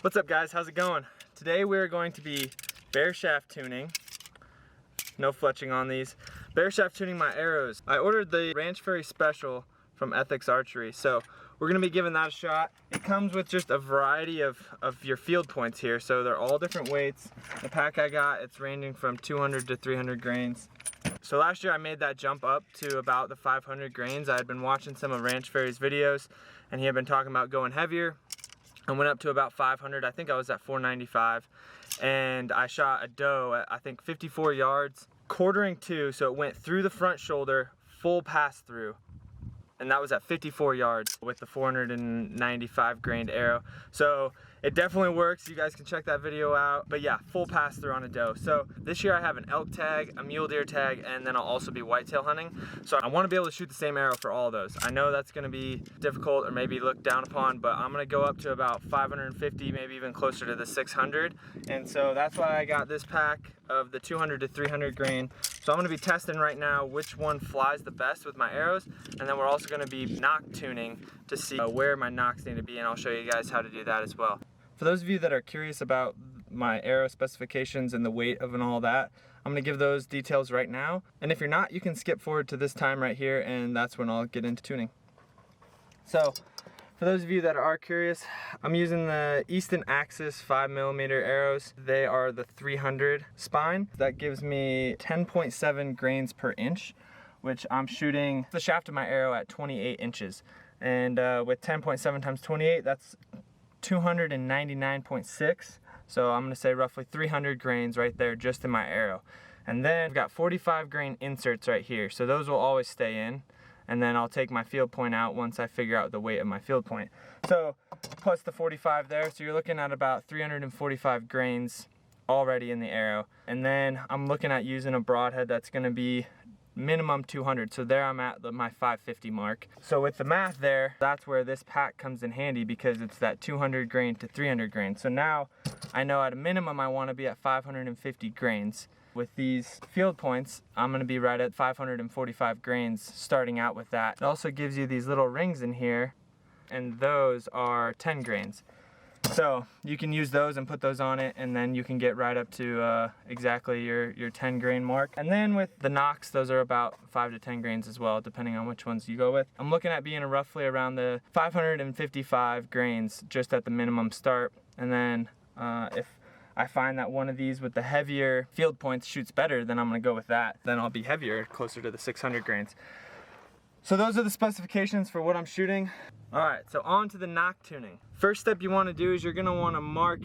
What's up guys, how's it going? Today we're going to be bare shaft tuning. No fletching on these. Bare shaft tuning my arrows. I ordered the Ranch Furry Special from Ethics Archery, so we're gonna be giving that a shot. It comes with just a variety of your field points here, so they're all different weights. The pack I got, it's ranging from 200 to 300 grains. So last year I made that jump up to about the 500 grains. I had been watching some of Ranch Furry's videos and he had been talking about going heavier. I went up to about 500, I think I was at 495, and I shot a doe at I think 54 yards, quartering two, so it went through the front shoulder, full pass through, and that was at 54 yards with the 495 grained arrow. So it definitely works. You guys can check that video out. But yeah, full pass through on a doe. So this year I have an elk tag, a mule deer tag, and then I'll also be whitetail hunting. So I want to be able to shoot the same arrow for all of those. I know that's going to be difficult or maybe looked down upon, but I'm going to go up to about 550, maybe even closer to the 600. And so that's why I got this pack of the 200 to 300 grain. So I'm going to be testing right now which one flies the best with my arrows, and then we're also going to be nock tuning to see where my nocks need to be, and I'll show you guys how to do that as well. For those of you that are curious about my arrow specifications and the weight of and all that, I'm going to give those details right now, and if you're not, you can skip forward to this time right here, and that's when I'll get into tuning. So for those of you that are curious, I'm using the Easton Axis 5mm arrows. They are the 300 spine. That gives me 10.7 grains per inch, which I'm shooting the shaft of my arrow at 28 inches. And with 10.7 times 28, that's 299.6. So I'm gonna say roughly 300 grains right there just in my arrow. And then I've got 45 grain inserts right here. So those will always stay in. And then I'll take my field point out once I figure out the weight of my field point. So plus the 45 there, so you're looking at about 345 grains already in the arrow. And then I'm looking at using a broadhead that's gonna be minimum 200. So there I'm at my 550 mark. So with the math there, that's where this pack comes in handy, because it's that 200 grain to 300 grain. So now I know at a minimum I wanna be at 550 grains. With these field points, I'm gonna be right at 545 grains starting out with that. It also gives you these little rings in here, and those are 10 grains. So you can use those and put those on it, and then you can get right up to exactly your 10 grain mark. And then with the nocks, those are about 5 to 10 grains as well, depending on which ones you go with. I'm looking at being roughly around the 555 grains just at the minimum start. And then if I find that one of these with the heavier field points shoots better, then I'm gonna go with that. Then I'll be heavier, closer to the 600 grains. So those are the specifications for what I'm shooting. All right, so on to the nock tuning. First step you wanna do is you're gonna wanna mark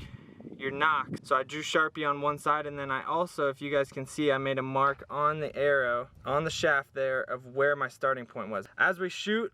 your nock. So I drew Sharpie on one side, and then I also, if you guys can see, I made a mark on the arrow, on the shaft there, of where my starting point was. As we shoot,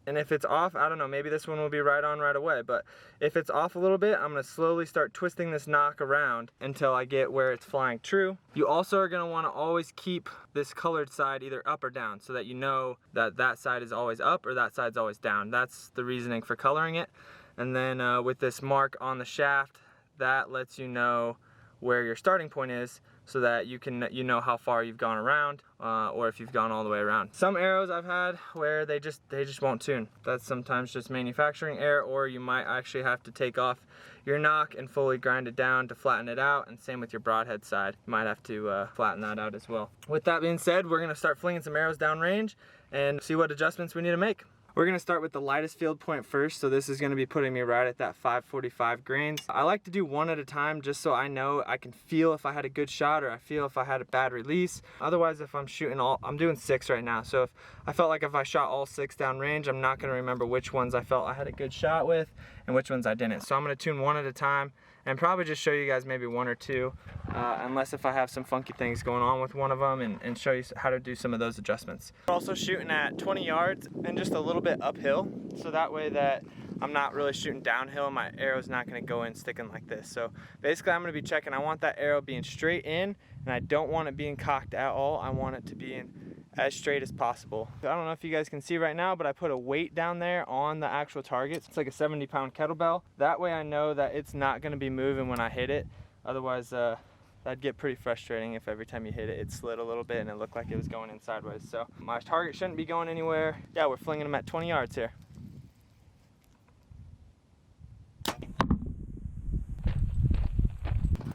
and if it's off, I don't know, maybe this one will be right on right away, but if it's off a little bit, I'm gonna slowly start twisting this nock around until I get where it's flying true. You also are gonna wanna always keep this colored side either up or down, so that you know that that side is always up or that side's always down. That's the reasoning for coloring it. And then with this mark on the shaft, that lets you know where your starting point is, so that you know how far you've gone around, or if you've gone all the way around. Some arrows I've had where they just won't tune. That's sometimes just manufacturing error, or you might actually have to take off your nock and fully grind it down to flatten it out, and same with your broadhead side. You might have to flatten that out as well. With that being said, we're gonna start flinging some arrows downrange and see what adjustments we need to make. We're gonna start with the lightest field point first, so this is gonna be putting me right at that 545 grains. I like to do one at a time just so I know I can feel if I had a good shot or I feel if I had a bad release. Otherwise, if I'm shooting I'm doing 6 right now, so if I felt like if I shot all 6 downrange, I'm not gonna remember which ones I felt I had a good shot with and which ones I didn't. So I'm gonna tune one at a time and probably just show you guys maybe 1 or 2, unless if I have some funky things going on with one of them, and show you how to do some of those adjustments. We're also shooting at 20 yards and just a little bit uphill, so that way that I'm not really shooting downhill and my arrow's not gonna go in sticking like this. So basically I'm gonna be checking, I want that arrow being straight in, and I don't want it being cocked at all. I want it to be in as straight as possible. I don't know if you guys can see right now, but I put a weight down there on the actual target. It's like a 70-pound kettlebell. That way I know that it's not gonna be moving when I hit it. Otherwise, that'd get pretty frustrating if every time you hit it, it slid a little bit and it looked like it was going in sideways. So my target shouldn't be going anywhere. Yeah, we're flinging them at 20 yards here.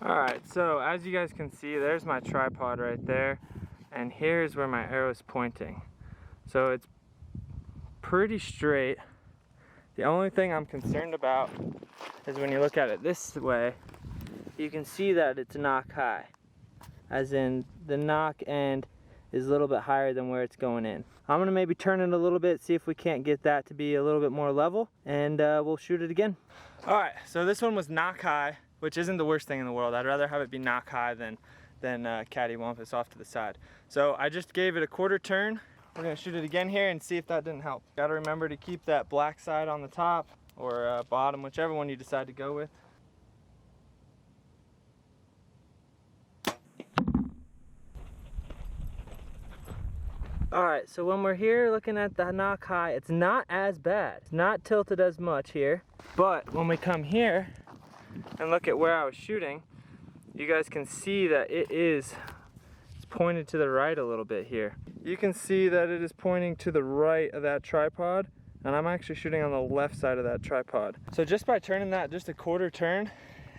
Alright, so as you guys can see, there's my tripod right there, and here's where my arrow is pointing. So it's pretty straight. The only thing I'm concerned about is when you look at it this way, you can see that it's nock high, as in the nock end is a little bit higher than where it's going in. I'm gonna maybe turn it a little bit, see if we can't get that to be a little bit more level, and we'll shoot it again. Alright, so this one was nock high, which isn't the worst thing in the world. I'd rather have it be nock high than cattywampus off to the side. So I just gave it a quarter turn. We're gonna shoot it again here and see if that didn't help. Gotta remember to keep that black side on the top or bottom, whichever one you decide to go with. Alright, so when we're here looking at the nock high, it's not as bad. It's not tilted as much here. But when we come here and look at where I was shooting, you guys can see that it's pointed to the right a little bit here. You can see that it is pointing to the right of that tripod, and I'm actually shooting on the left side of that tripod. So just by turning that just a quarter turn,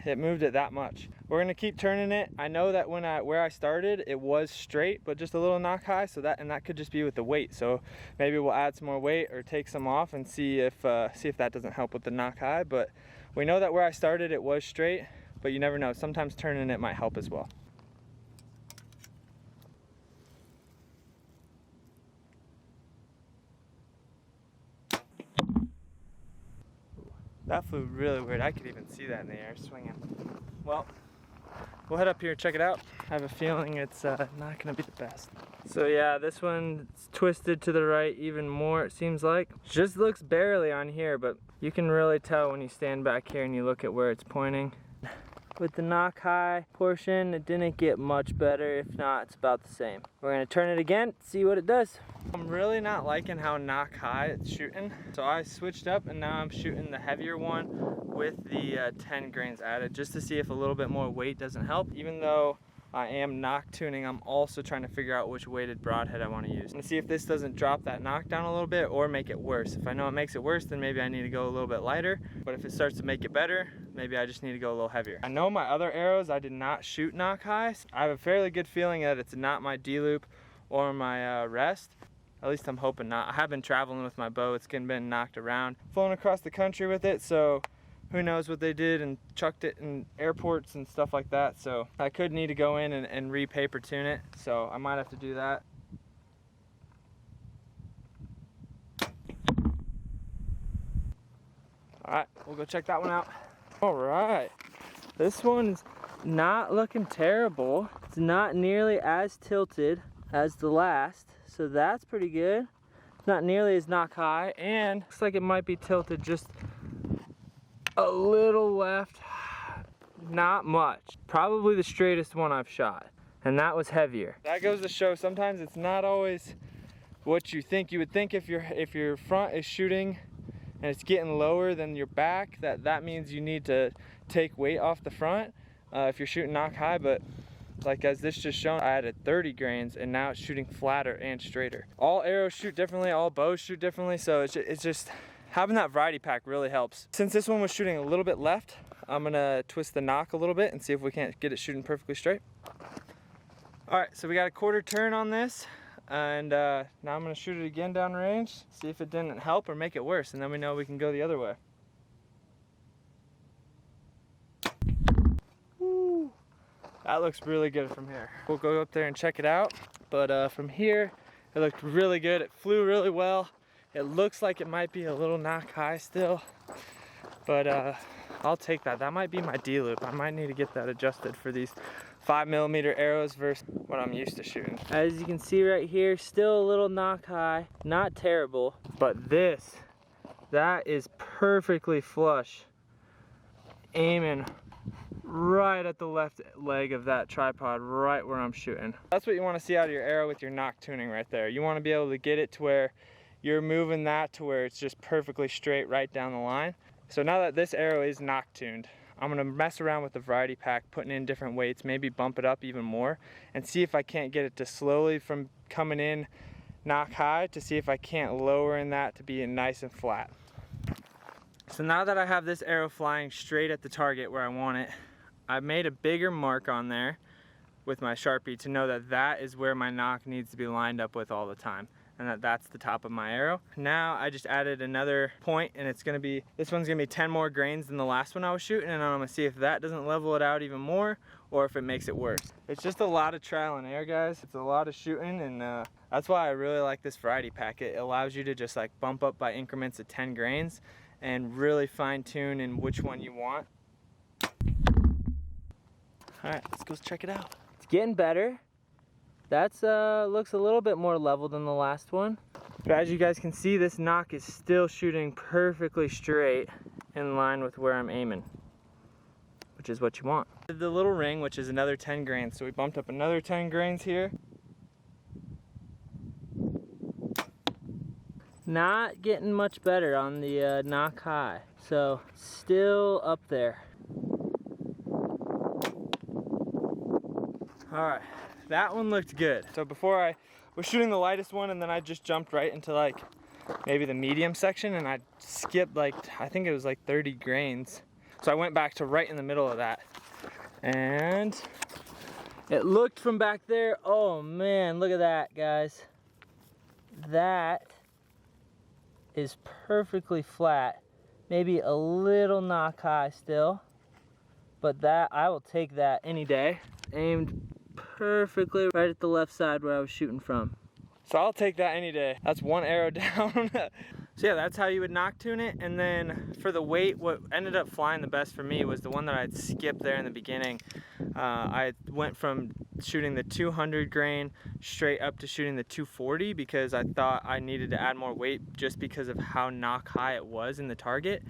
it moved it that much. We're gonna keep turning it. I know that where I started, it was straight, but just a little nock high. So that could just be with the weight. So maybe we'll add some more weight or take some off and see if that doesn't help with the nock high. But we know that where I started, it was straight, but you never know. Sometimes turning it might help as well. That flew really weird. I could even see that in the air swinging. Well, we'll head up here and check it out. I have a feeling it's not gonna be the best. So yeah, this one's twisted to the right even more, it seems like. Just looks barely on here, but you can really tell when you stand back here and you look at where it's pointing. With the nock high portion, it didn't get much better. If not, it's about the same. We're gonna turn it again, see what it does. I'm really not liking how nock high it's shooting. So I switched up and now I'm shooting the heavier one with the 10 grains added, just to see if a little bit more weight doesn't help. Even though I am nock tuning, I'm also trying to figure out which weighted broadhead I want to use and see if this doesn't drop that nock down a little bit or make it worse. If I know it makes it worse, then maybe I need to go a little bit lighter, but if it starts to make it better, maybe I just need to go a little heavier. I know my other arrows I did not shoot nock high. I have a fairly good feeling that it's not my D-loop or my rest. At least I'm hoping not. I have been traveling with my bow. It's been knocked around, flown across the country with it, so who knows what they did and chucked it in airports and stuff like that. So I could need to go in and re-paper tune it, so I might have to do that. Alright, we'll go check that one out. Alright, this one's not looking terrible. It's not nearly as tilted as the last, so that's pretty good. It's not nearly as nock high, and looks like it might be tilted just a little left, not much. Probably the straightest one I've shot, and that was heavier. That goes to show sometimes it's not always what you think. You would think if your front is shooting and it's getting lower than your back, that means you need to take weight off the front if you're shooting nock high, but like as this just shown, I added 30 grains and now it's shooting flatter and straighter. All arrows shoot differently, all bows shoot differently, so it's just having that variety pack really helps. Since this one was shooting a little bit left, I'm gonna twist the nock a little bit and see if we can't get it shooting perfectly straight. Alright, so we got a quarter turn on this, and now I'm gonna shoot it again downrange, see if it didn't help or make it worse, and then we know we can go the other way. Woo. That looks really good from here. We'll go up there and check it out, but from here, it looked really good. It flew really well. It looks like it might be a little nock high still, but I'll take that. That might be my D-loop. I might need to get that adjusted for these 5mm arrows versus what I'm used to shooting. As you can see right here, still a little nock high. Not terrible, but that is perfectly flush. Aiming right at the left leg of that tripod, right where I'm shooting. That's what you want to see out of your arrow with your nock tuning right there. You want to be able to get it to where you're moving that to where it's just perfectly straight right down the line. So now that this arrow is nock tuned, I'm gonna mess around with the variety pack, putting in different weights, maybe bump it up even more, and see if I can't get it to slowly from coming in nock high to see if I can't lower in that to be nice and flat. So now that I have this arrow flying straight at the target where I want it, I made a bigger mark on there with my Sharpie to know that that is where my nock needs to be lined up with all the time, and that's the top of my arrow. Now I just added another point, and it's gonna be, this one's gonna be 10 more grains than the last one I was shooting, and I'm gonna see if that doesn't level it out even more or if it makes it worse. It's just a lot of trial and error, guys. It's a lot of shooting, and that's why I really like this variety pack. It allows you to just like bump up by increments of 10 grains and really fine tune in which one you want. All right, let's go check it out. It's getting better. That's looks a little bit more level than the last one. But as you guys can see, this nock is still shooting perfectly straight in line with where I'm aiming, which is what you want. The little ring, which is another 10 grains. So we bumped up another 10 grains here. Not getting much better on the nock high. So still up there. All right. That one looked good. So before I was shooting the lightest one, and then I just jumped right into like maybe the medium section, and I skipped like, I think it was like 30 grains. So I went back to right in the middle of that. And it looked from back there, oh man, look at that, guys. That is perfectly flat. Maybe a little nock high still, but that, I will take that any day. Aimed perfectly right at the left side where I was shooting from. So I'll take that any day. That's one arrow down. So yeah, that's how you would nock tune it. And then for the weight, what ended up flying the best for me was the one that I'd skipped there in the beginning. I went from shooting the 200 grain straight up to shooting the 240 because I thought I needed to add more weight just because of how nock high it was in the target.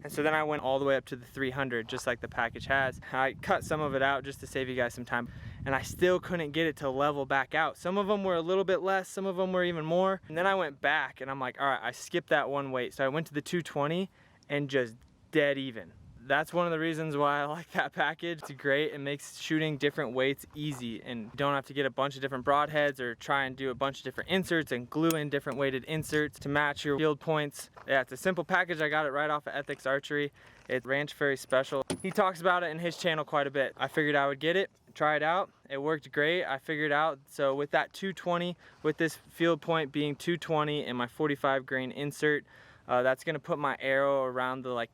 And so then I went all the way up to the 300, just like the package has. I cut some of it out just to save you guys some time, and I still couldn't get it to level back out. Some of them were a little bit less, some of them were even more. And then I went back and I'm like, all right, I skipped that one weight. So I went to the 220 and just dead even. That's one of the reasons why I like that package. It's great. It makes shooting different weights easy, and you don't have to get a bunch of different broadheads or try and do a bunch of different inserts and glue in different weighted inserts to match your field points. Yeah, it's a simple package. I got it right off of Ethics Archery. It's Ranch Fairy Special. He talks about it in his channel quite a bit. I figured I would get it, try it out. It worked great. I figured out, so with that 220, with this field point being 220 and my 45 grain insert, that's gonna put my arrow around the like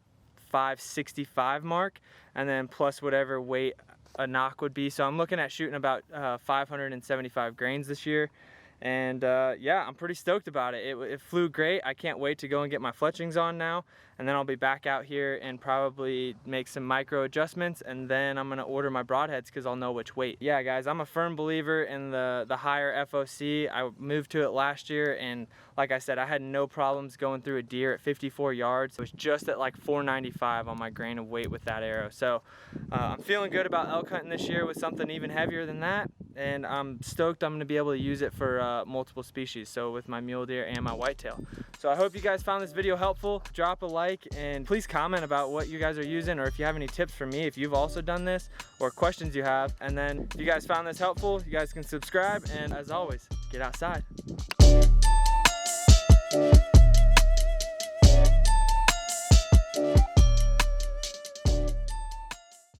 565 mark, and then plus whatever weight a nock would be. So I'm looking at shooting about 575 grains this year, and yeah, I'm pretty stoked about it. It flew great. I can't wait to go and get my fletchings on now, and then I'll be back out here and probably make some micro adjustments, and then I'm gonna order my broadheads because I'll know which weight. Yeah guys, I'm a firm believer in the higher FOC. I moved to it last year, and like I said, I had no problems going through a deer at 54 yards. It was just at like 495 on my grain of weight with that arrow. So I'm feeling good about elk hunting this year with something even heavier than that, and I'm stoked I'm gonna be able to use it for multiple species, so with my mule deer and my whitetail. So I hope you guys found this video helpful. Drop a like, and please comment about what you guys are using, or if you have any tips for me, if you've also done this, or questions you have. And then if you guys found this helpful, you guys can subscribe, and as always, get outside.